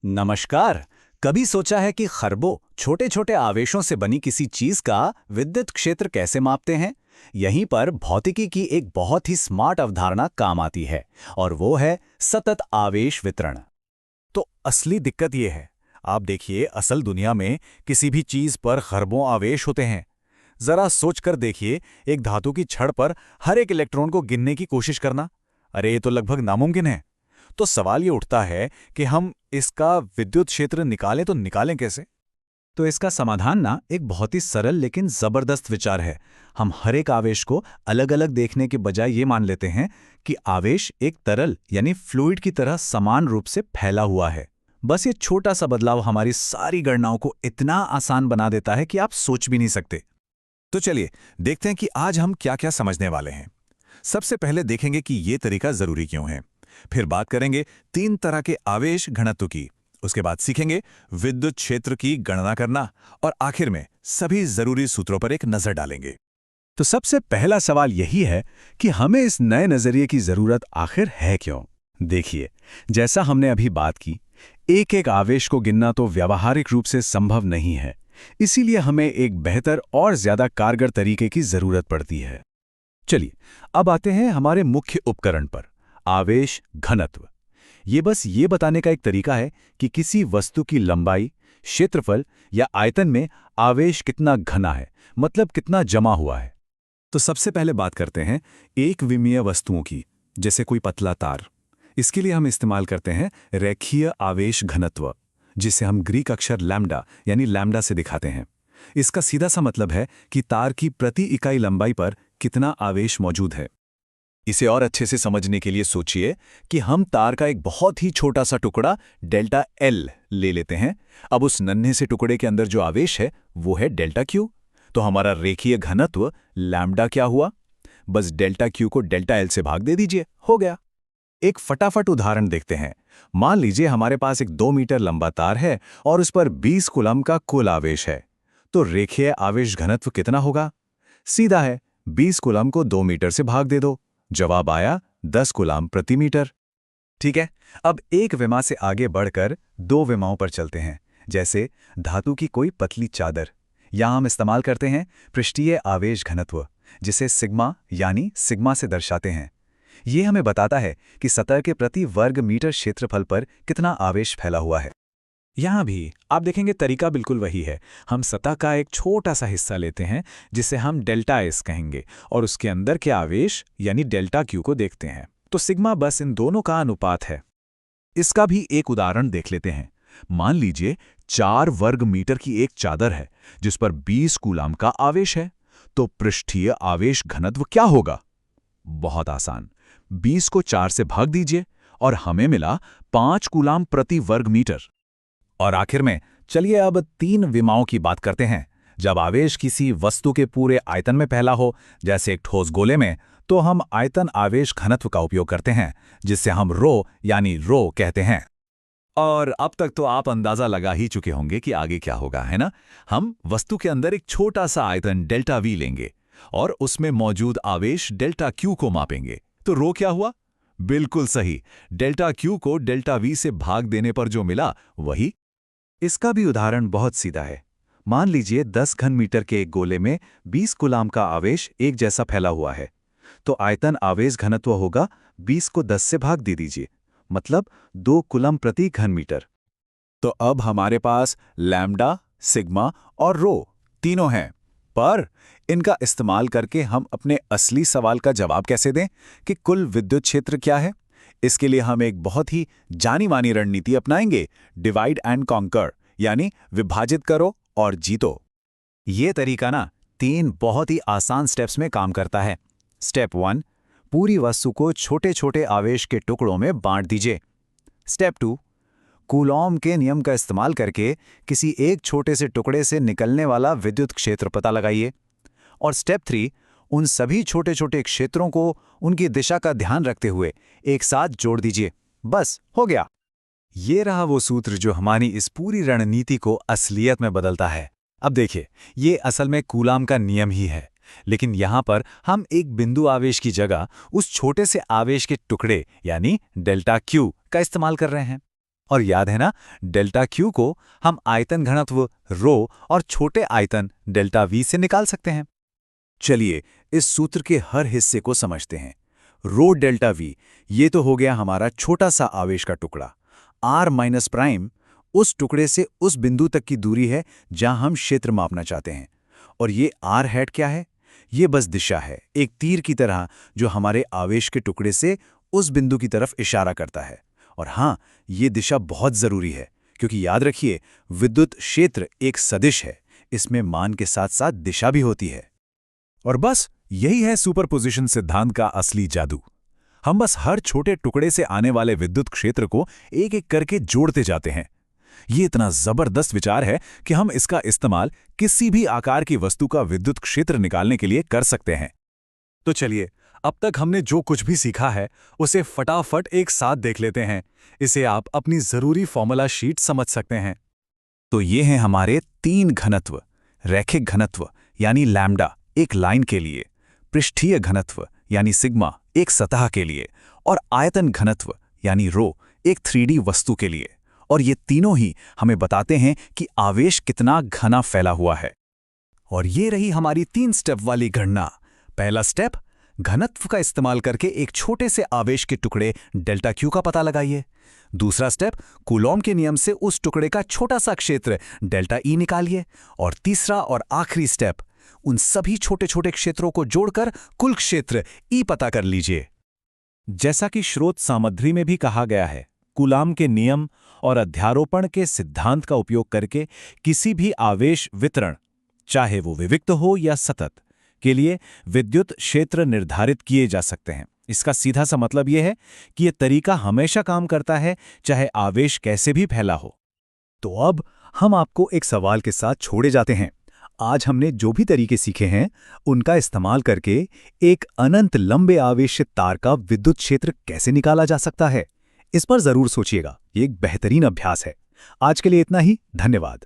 नमस्कार। कभी सोचा है कि खरबों छोटे छोटे आवेशों से बनी किसी चीज का विद्युत क्षेत्र कैसे मापते हैं? यहीं पर भौतिकी की एक बहुत ही स्मार्ट अवधारणा काम आती है और वो है सतत आवेश वितरण। तो असली दिक्कत ये है। आप देखिए, असल दुनिया में किसी भी चीज पर खरबों आवेश होते हैं। जरा सोच कर देखिए, एक धातु की छड़ पर हर एक इलेक्ट्रॉन को गिनने की कोशिश करना। अरे ये तो लगभग नामुमकिन है। तो सवाल ये उठता है कि हम इसका विद्युत क्षेत्र निकालें तो निकालें कैसे? तो इसका समाधान ना एक बहुत ही सरल लेकिन जबरदस्त विचार है। हम हर एक आवेश को अलग अलग देखने के बजाय ये मान लेते हैं कि आवेश एक तरल यानी फ्लूइड की तरह समान रूप से फैला हुआ है। बस ये छोटा सा बदलाव हमारी सारी गणनाओं को इतना आसान बना देता है कि आप सोच भी नहीं सकते। तो चलिए देखते हैं कि आज हम क्या क्या समझने वाले हैं। सबसे पहले देखेंगे कि ये तरीका जरूरी क्यों है। फिर बात करेंगे 3 तरह के आवेश घनत्व की। उसके बाद सीखेंगे विद्युत क्षेत्र की गणना करना और आखिर में सभी जरूरी सूत्रों पर एक नजर डालेंगे। तो सबसे पहला सवाल यही है कि हमें इस नए नजरिए की जरूरत आखिर है क्यों? देखिए, जैसा हमने अभी बात की, एक एक आवेश को गिनना तो व्यावहारिक रूप से संभव नहीं है। इसीलिए हमें एक बेहतर और ज्यादा कारगर तरीके की जरूरत पड़ती है। चलिए, अब आते हैं हमारे मुख्य उपकरण पर, आवेश घनत्व। ये बस ये बताने का एक तरीका है कि किसी वस्तु की लंबाई, क्षेत्रफल या आयतन में आवेश कितना घना है, मतलब कितना जमा हुआ है। तो सबसे पहले बात करते हैं एक विमीय वस्तुओं की, जैसे कोई पतला तार। इसके लिए हम इस्तेमाल करते हैं रेखीय आवेश घनत्व, जिसे हम ग्रीक अक्षर लैम्डा यानी लैम्डा से दिखाते हैं। इसका सीधा सा मतलब है कि तार की प्रति इकाई लंबाई पर कितना आवेश मौजूद है। इसे और अच्छे से समझने के लिए सोचिए कि हम तार का एक बहुत ही छोटा सा टुकड़ा डेल्टा एल ले लेते हैं। अब उस नन्हे से टुकड़े के अंदर जो आवेश है वो है डेल्टा क्यू। तो हमारा रेखीय घनत्व लैम्डा क्या हुआ? बस डेल्टा क्यू को डेल्टा एल से भाग दे दीजिए, हो गया। एक फटाफट उदाहरण देखते हैं। मान लीजिए हमारे पास एक 2 मीटर लंबा तार है और उस पर 20 कूलम का कुल आवेश है। तो रेखीय आवेश घनत्व कितना होगा? सीधा है, 20 कूलम को 2 मीटर से भाग दे दो। जवाब आया 10 कूलम प्रति मीटर। ठीक है, अब एक विमा से आगे बढ़कर 2 विमाओं पर चलते हैं, जैसे धातु की कोई पतली चादर। यहां हम इस्तेमाल करते हैं पृष्ठीय आवेश घनत्व, जिसे सिग्मा यानी सिग्मा से दर्शाते हैं। ये हमें बताता है कि सतह के प्रति वर्ग मीटर क्षेत्रफल पर कितना आवेश फैला हुआ है। यहाँ भी आप देखेंगे तरीका बिल्कुल वही है। हम सतह का एक छोटा सा हिस्सा लेते हैं जिसे हम डेल्टा एस कहेंगे और उसके अंदर के आवेश यानी डेल्टा क्यू को देखते हैं। तो सिग्मा बस इन दोनों का अनुपात है। इसका भी एक उदाहरण देख लेते हैं। मान लीजिए 4 वर्ग मीटर की एक चादर है जिस पर 20 कूलम का आवेश है। तो पृष्ठीय आवेश घनत्व क्या होगा? बहुत आसान, 20 को 4 से भाग दीजिए और हमें मिला 5 कूलम प्रति वर्ग मीटर। और आखिर में चलिए अब 3 विमाओं की बात करते हैं। जब आवेश किसी वस्तु के पूरे आयतन में फैला हो, जैसे एक ठोस गोले में, तो हम आयतन आवेश घनत्व का उपयोग करते हैं, जिससे हम रो यानी रो कहते हैं। और अब तक तो आप अंदाजा लगा ही चुके होंगे कि आगे क्या होगा, है ना? हम वस्तु के अंदर एक छोटा सा आयतन डेल्टा वी लेंगे और उसमें मौजूद आवेश डेल्टा क्यू को मापेंगे। तो रो क्या हुआ? बिल्कुल सही, डेल्टा क्यू को डेल्टा वी से भाग देने पर जो मिला वही। इसका भी उदाहरण बहुत सीधा है। मान लीजिए 10 घन मीटर के एक गोले में 20 कूलम का आवेश एक जैसा फैला हुआ है। तो आयतन आवेश घनत्व होगा 20 को 10 से भाग दे दीजिए, मतलब 2 कूलम प्रति घन मीटर। तो अब हमारे पास लैम्डा, सिग्मा और रो तीनों हैं, पर इनका इस्तेमाल करके हम अपने असली सवाल का जवाब कैसे दें कि कुल विद्युत क्षेत्र क्या है? इसके लिए हम एक बहुत ही जानी मानी रणनीति अपनाएंगे, डिवाइड एंड कॉन्कर, यानी विभाजित करो और जीतो। ये तरीका ना 3 बहुत ही आसान स्टेप्स में काम करता है। स्टेप 1, पूरी वस्तु को छोटे छोटे आवेश के टुकड़ों में बांट दीजिए। स्टेप 2, कूलॉम के नियम का इस्तेमाल करके किसी एक छोटे से टुकड़े से निकलने वाला विद्युत क्षेत्र पता लगाइए। और स्टेप 3, उन सभी छोटे छोटे क्षेत्रों को उनकी दिशा का ध्यान रखते हुए एक साथ जोड़ दीजिए। बस हो गया। ये रहा वो सूत्र जो हमारी इस पूरी रणनीति को असलियत में बदलता है। अब देखिए, ये असल में कूलॉम का नियम ही है, लेकिन यहाँ पर हम एक बिंदु आवेश की जगह उस छोटे से आवेश के टुकड़े यानी डेल्टा क्यू का इस्तेमाल कर रहे हैं। और याद है ना, डेल्टा क्यू को हम आयतन घनत्व रो और छोटे आयतन डेल्टा वी से निकाल सकते हैं। चलिए इस सूत्र के हर हिस्से को समझते हैं। रो डेल्टा वी, ये तो हो गया हमारा छोटा सा आवेश का टुकड़ा। आर माइनस प्राइम उस टुकड़े से उस बिंदु तक की दूरी है जहां हम क्षेत्र मापना चाहते हैं। और ये आर हैट क्या है? ये बस दिशा है, एक तीर की तरह जो हमारे आवेश के टुकड़े से उस बिंदु की तरफ इशारा करता है। और हाँ, ये दिशा बहुत जरूरी है, क्योंकि याद रखिए विद्युत क्षेत्र एक सदिश है, इसमें मान के साथ साथ दिशा भी होती है। और बस यही है सुपरपोजिशन सिद्धांत का असली जादू। हम बस हर छोटे टुकड़े से आने वाले विद्युत क्षेत्र को एक एक करके जोड़ते जाते हैं। ये इतना जबरदस्त विचार है कि हम इसका इस्तेमाल किसी भी आकार की वस्तु का विद्युत क्षेत्र निकालने के लिए कर सकते हैं। तो चलिए, अब तक हमने जो कुछ भी सीखा है उसे फटाफट एक साथ देख लेते हैं। इसे आप अपनी जरूरी फॉर्मूला शीट समझ सकते हैं। तो ये हैं हमारे 3 घनत्व। रैखिक घनत्व यानी लैम्डा एक लाइन के लिए, पृष्ठीय घनत्व यानी सिग्मा एक सतह के लिए, और आयतन घनत्व यानी रो एक 3D वस्तु के लिए। और ये तीनों ही हमें बताते हैं कि आवेश कितना घना फैला हुआ है। और ये रही हमारी 3 स्टेप वाली गणना। पहला स्टेप, घनत्व का इस्तेमाल करके एक छोटे से आवेश के टुकड़े डेल्टा क्यू का पता लगाइए। दूसरा स्टेप, कूलॉम के नियम से उस टुकड़े का छोटा सा क्षेत्र डेल्टा ई निकालिए। और तीसरा और आखिरी स्टेप, उन सभी छोटे छोटे क्षेत्रों को जोड़कर कुल क्षेत्र ई पता कर लीजिए। जैसा कि स्रोत सामग्री में भी कहा गया है, कूलाम के नियम और अध्यारोपण के सिद्धांत का उपयोग करके किसी भी आवेश वितरण, चाहे वो विविक्त हो या सतत, के लिए विद्युत क्षेत्र निर्धारित किए जा सकते हैं। इसका सीधा सा मतलब यह है कि यह तरीका हमेशा काम करता है, चाहे आवेश कैसे भी फैला हो। तो अब हम आपको एक सवाल के साथ छोड़े जाते हैं। आज हमने जो भी तरीके सीखे हैं उनका इस्तेमाल करके एक अनंत लंबे आवेशित तार का विद्युत क्षेत्र कैसे निकाला जा सकता है, इस पर जरूर सोचिएगा। ये एक बेहतरीन अभ्यास है। आज के लिए इतना ही। धन्यवाद।